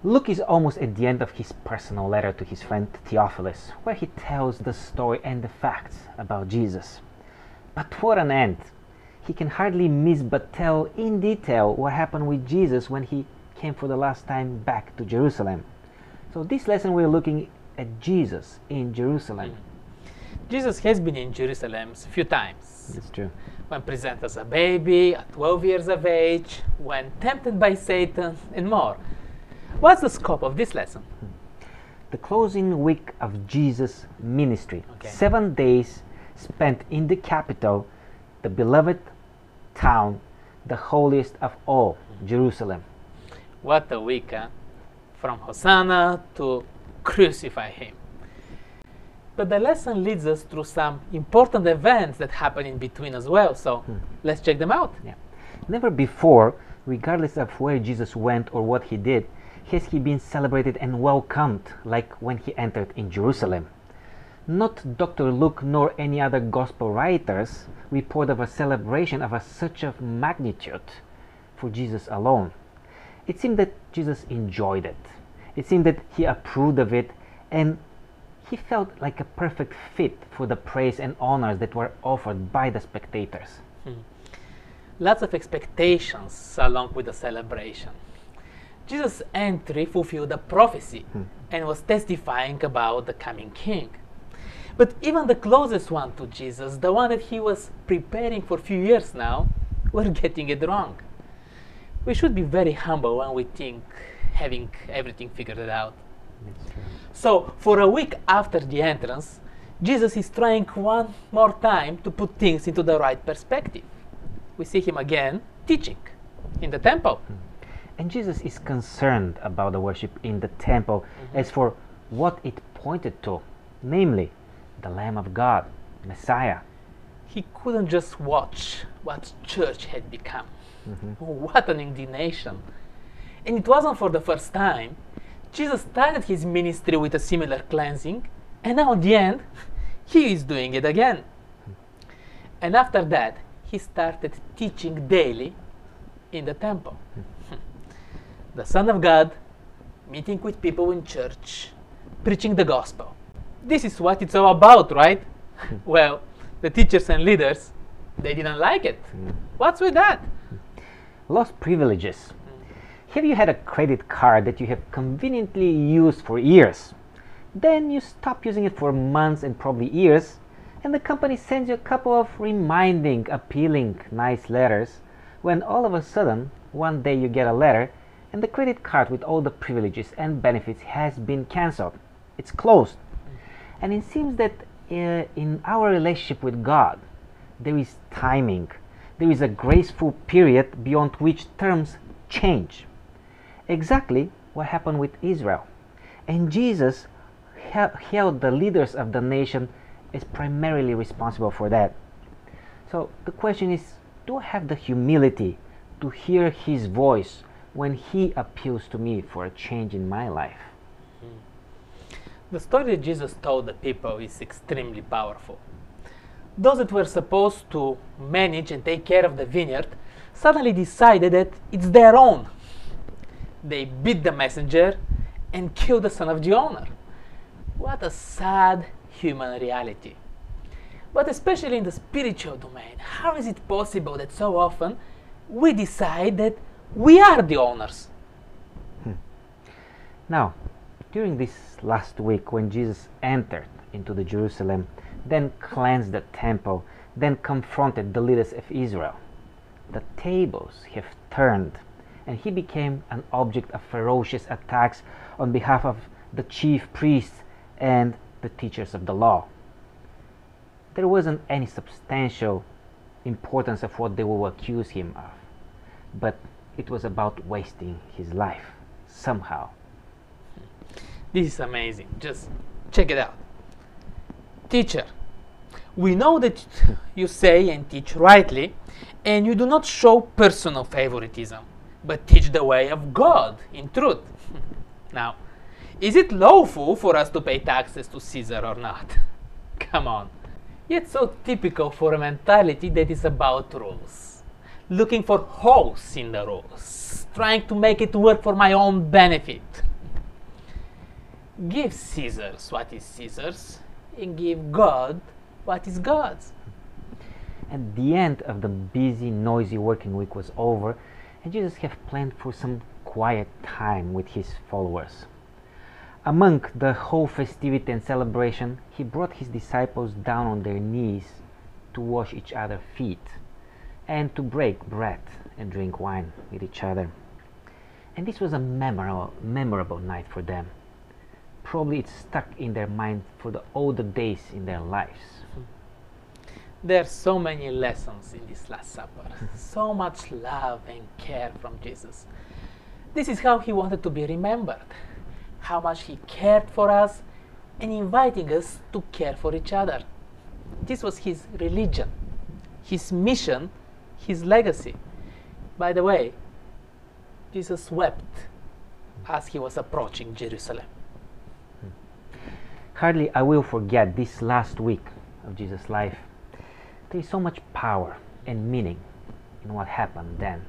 Luke is almost at the end of his personal letter to his friend Theophilus, where he tells the story and the facts about Jesus. But what an end! He can hardly miss but tell in detail what happened with Jesus when he came for the last time back to Jerusalem. So this lesson we're looking at Jesus in Jerusalem. Jesus has been in Jerusalem a few times. That's true. When presented as a baby, at 12 years of age, when tempted by Satan, and more. What's the scope of this lesson? The closing week of Jesus' ministry. Okay. 7 days spent in the capital, the beloved town, the holiest of all, Jerusalem. What a week, huh? From Hosanna to crucify him. But the lesson leads us through some important events that happen in between as well, so let's check them out. Yeah. Never before, regardless of where Jesus went or what he did, has he been celebrated and welcomed like when he entered in Jerusalem. Not Dr. Luke nor any other gospel writers report of a celebration of such a magnitude for Jesus alone. It seemed that Jesus enjoyed it. It seemed that he approved of it, and he felt like a perfect fit for the praise and honors that were offered by the spectators. Lots of expectations along with the celebration. Jesus' entry fulfilled a prophecy and was testifying about the coming king. But even the closest one to Jesus, the one that he was preparing for a few years now, were getting it wrong. We should be very humble when we think having everything figured out. So, for a week after the entrance, Jesus is trying one more time to put things into the right perspective. We see him again teaching in the temple. And Jesus is concerned about the worship in the temple as for what it pointed to, namely, the Lamb of God, Messiah. He couldn't just watch what church had become. What an indignation. And it wasn't for the first time. Jesus started his ministry with a similar cleansing, and now at the end, he is doing it again. And after that, he started teaching daily in the temple. The Son of God, meeting with people in church, preaching the gospel. This is what it's all about, right? Well, the teachers and leaders, they didn't like it. What's with that? Lost privileges. Have you had a credit card that you have conveniently used for years? Then you stop using it for months and probably years, and the company sends you a couple of reminding, appealing, nice letters, when all of a sudden, one day you get a letter, and the credit card with all the privileges and benefits has been cancelled. It's closed. And it seems that in our relationship with God, there is timing. There is a graceful period beyond which terms change. Exactly what happened with Israel. And Jesus held the leaders of the nation as primarily responsible for that. So the question is, do I have the humility to hear his voice when he appeals to me for a change in my life? The story that Jesus told the people is extremely powerful. Those that were supposed to manage and take care of the vineyard suddenly decided that it's their own. They beat the messenger and killed the son of the owner. What a sad human reality. But especially in the spiritual domain, how is it possible that so often we decide that we are the owners? Now, during this last week when Jesus entered into the Jerusalem, then cleansed the temple, then confronted the leaders of Israel, the tables have turned, and he became an object of ferocious attacks on behalf of the chief priests and the teachers of the law. There wasn't any substantial importance of what they will accuse him of, but it was about wasting his life somehow. This is amazing. Just check it out. Teacher, we know that you say and teach rightly, and you do not show personal favoritism, but teach the way of God in truth. Now, is it lawful for us to pay taxes to Caesar or not? Come on. Yet so typical for a mentality that is about rules. Looking for holes in the rules, trying to make it work for my own benefit. Give Caesar's what is Caesar's, and give God what is God's. And the end of the busy, noisy working week was over, and Jesus had planned for some quiet time with his followers. Among the whole festivity and celebration, he brought his disciples down on their knees to wash each other's feet and to break bread and drink wine with each other. And this was a memorable night for them. Probably it stuck in their mind for all the days in their lives. There are so many lessons in this Last Supper, so much love and care from Jesus. This is how he wanted to be remembered, how much he cared for us and inviting us to care for each other. This was his religion, his mission, his legacy. By the way, Jesus wept as he was approaching Jerusalem. Hardly I will forget this last week of Jesus' life. There is so much power and meaning in what happened then.